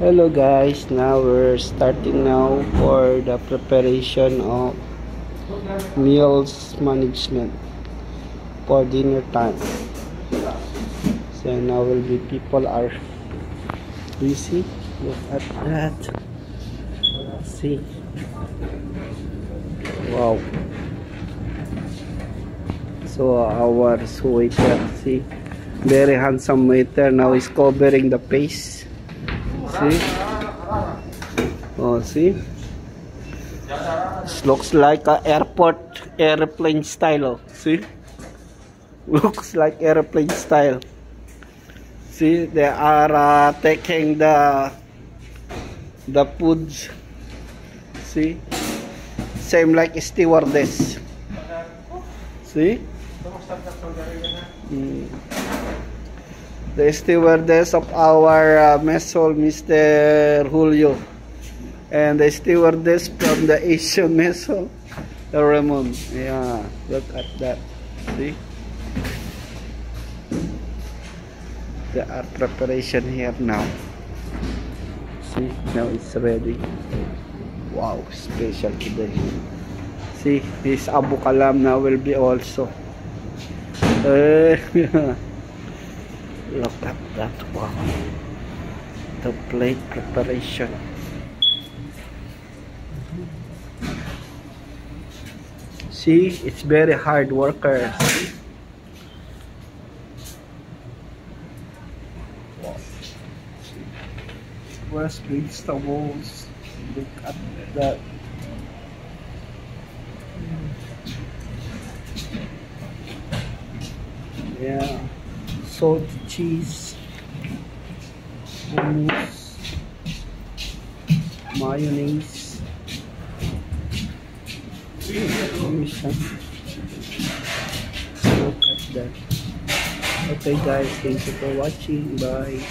Hello guys, now we're starting now for the preparation of meals management for dinner time. So now will be people are busy. Look at that. See, wow. So our waiter, see, very handsome waiter now is covering the face. See? Oh, see? This looks like a airplane style. Oh. See? Looks like airplane style. See, they are taking the foods. See? Same like stewardess. See? The stewardess of our mess hall, Mr. Julio, and the stewardess from the Asian mess hall, the Ramon. Yeah, look at that. See, there are preparation here now. See, now it's ready. Wow, special today. See, this Abu Kalam now will be also. Look at that, wow, the plate preparation. See, it's very hard workers. Wow. Fresh vegetables, look at that. Yeah. Salt, cheese, hummus, mayonnaise. Look at that. Okay guys, thank you for watching. Bye.